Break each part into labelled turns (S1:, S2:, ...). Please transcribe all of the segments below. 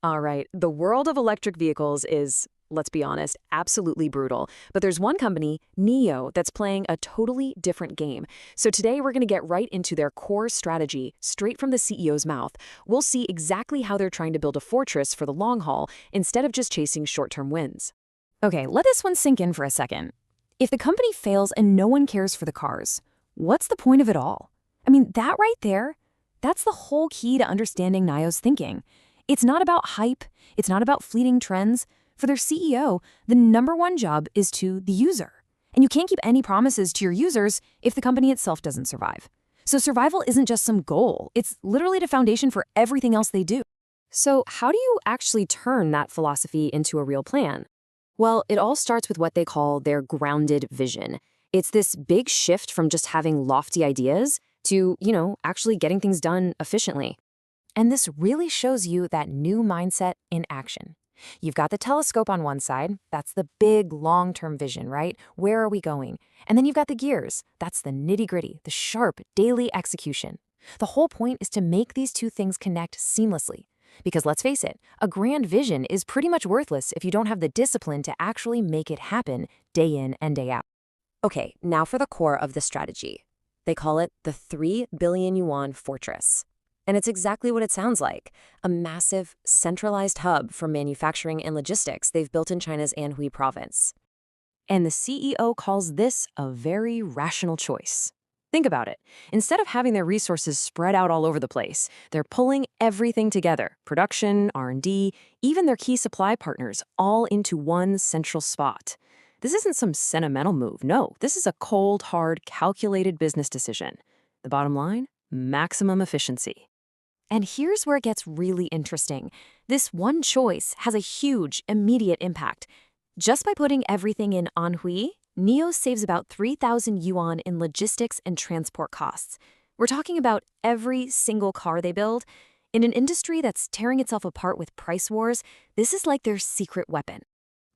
S1: All right, the world of electric vehicles is, let's be honest, absolutely brutal. But there's one company, NIO, that's playing a totally different game. So today we're going to get right into their core strategy, straight from the CEO's mouth. We'll see exactly how they're trying to build a fortress for the long haul instead of just chasing short-term wins.
S2: Okay, let this one sink in for a second. If the company fails and no one cares for the cars, what's the point of it all? I mean, that right there, that's the whole key to understanding NIO's thinking. It's not about hype, it's not about fleeting trends. For their CEO, the #1 job is to the user. And you can't keep any promises to your users if the company itself doesn't survive. So survival isn't just some goal, it's literally the foundation for everything else they do.
S1: So how do you actually turn that philosophy into a real plan? Well, it all starts with what they call their grounded vision. It's this big shift from just having lofty ideas to, actually getting things done efficiently.
S2: And this really shows you that new mindset in action. You've got the telescope on one side, that's the big long-term vision, right? Where are we going? And then you've got the gears, that's the nitty-gritty, the sharp daily execution. The whole point is to make these two things connect seamlessly. Because let's face it, a grand vision is pretty much worthless if you don't have the discipline to actually make it happen day in and day out.
S3: Okay, now for the core of the strategy. They call it the 3 billion yuan fortress. And it's exactly what it sounds like, a massive, centralized hub for manufacturing and logistics they've built in China's Anhui province.
S2: And the CEO calls this a very rational choice. Think about it. Instead of having their resources spread out all over the place, they're pulling everything together, production, R&D, even their key supply partners, all into one central spot. This isn't some sentimental move. No, this is a cold, hard, calculated business decision. The bottom line? Maximum efficiency. And here's where it gets really interesting. This one choice has a huge, immediate impact. Just by putting everything in Anhui, NIO saves about 3,000 yuan in logistics and transport costs. We're talking about every single car they build. In an industry that's tearing itself apart with price wars, this is like their secret weapon.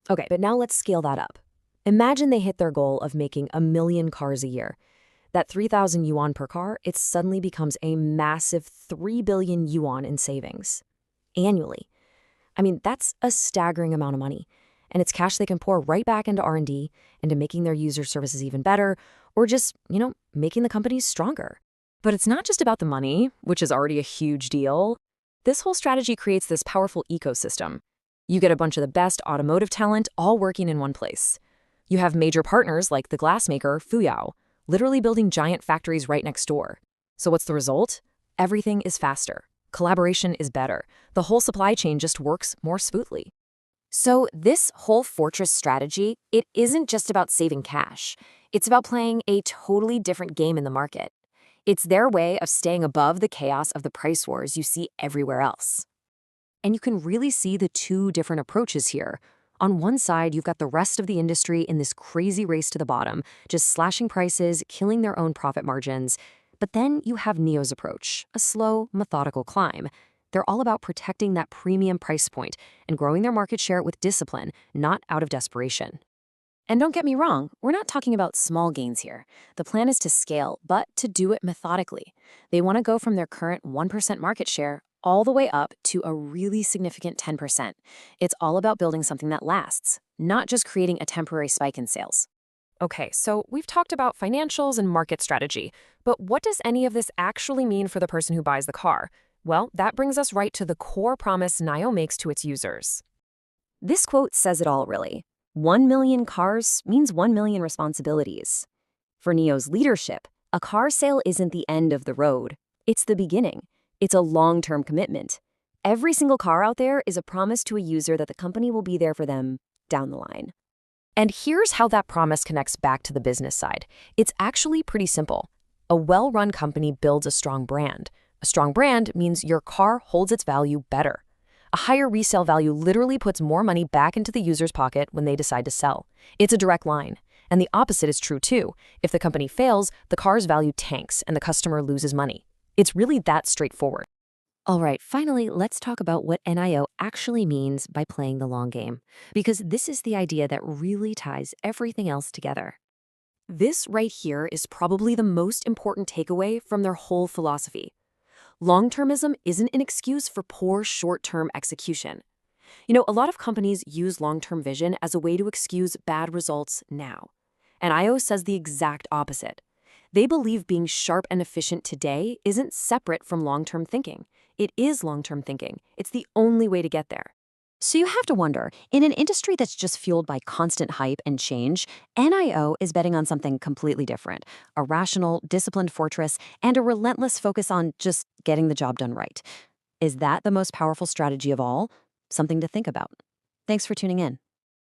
S3: Okay, but now let's scale that up. Imagine they hit their goal of making 1 million cars a year. That 3,000 yuan per car, it suddenly becomes a massive 3 billion yuan in savings annually. I mean, that's a staggering amount of money. And it's cash they can pour right back into R&D, into making their user services even better, or just, making the companies stronger.
S1: But it's not just about the money, which is already a huge deal. This whole strategy creates this powerful ecosystem. You get a bunch of the best automotive talent all working in one place. You have major partners like the glassmaker Fuyao, literally building giant factories right next door. So what's the result? Everything is faster. Collaboration is better. The whole supply chain just works more smoothly.
S3: So this whole fortress strategy, it isn't just about saving cash. It's about playing a totally different game in the market. It's their way of staying above the chaos of the price wars you see everywhere else.
S1: And you can really see the two different approaches here. On one side, you've got the rest of the industry in this crazy race to the bottom, just slashing prices, killing their own profit margins. But then you have NIO's approach, a slow, methodical climb. They're all about protecting that premium price point and growing their market share with discipline, not out of desperation. And don't get me wrong, we're not talking about small gains here. The plan is to scale, but to do it methodically. They want to go from their current 1% market share all the way up to a really significant 10%. It's all about building something that lasts, not just creating a temporary spike in sales. Okay, so we've talked about financials and market strategy, but what does any of this actually mean for the person who buys the car? Well, that brings us right to the core promise NIO makes to its users.
S3: This quote says it all, really. 1 million cars means 1 million responsibilities. For NIO's leadership, a car sale isn't the end of the road. It's the beginning. It's a long-term commitment. Every single car out there is a promise to a user that the company will be there for them down the line.
S1: And here's how that promise connects back to the business side. It's actually pretty simple. A well-run company builds a strong brand. A strong brand means your car holds its value better. A higher resale value literally puts more money back into the user's pocket when they decide to sell. It's a direct line. And the opposite is true too. If the company fails, the car's value tanks and the customer loses money. It's really that straightforward.
S3: All right, finally, let's talk about what NIO actually means by playing the long game, because this is the idea that really ties everything else together.
S1: This right here is probably the most important takeaway from their whole philosophy.
S2: Long-termism isn't an excuse for poor short-term execution. A lot of companies use long-term vision as a way to excuse bad results now. And NIO says the exact opposite. They believe being sharp and efficient today isn't separate from long-term thinking. It is long-term thinking. It's the only way to get there.
S1: So you have to wonder, in an industry that's just fueled by constant hype and change, NIO is betting on something completely different, a rational, disciplined fortress, and a relentless focus on just getting the job done right. Is that the most powerful strategy of all? Something to think about. Thanks for tuning in.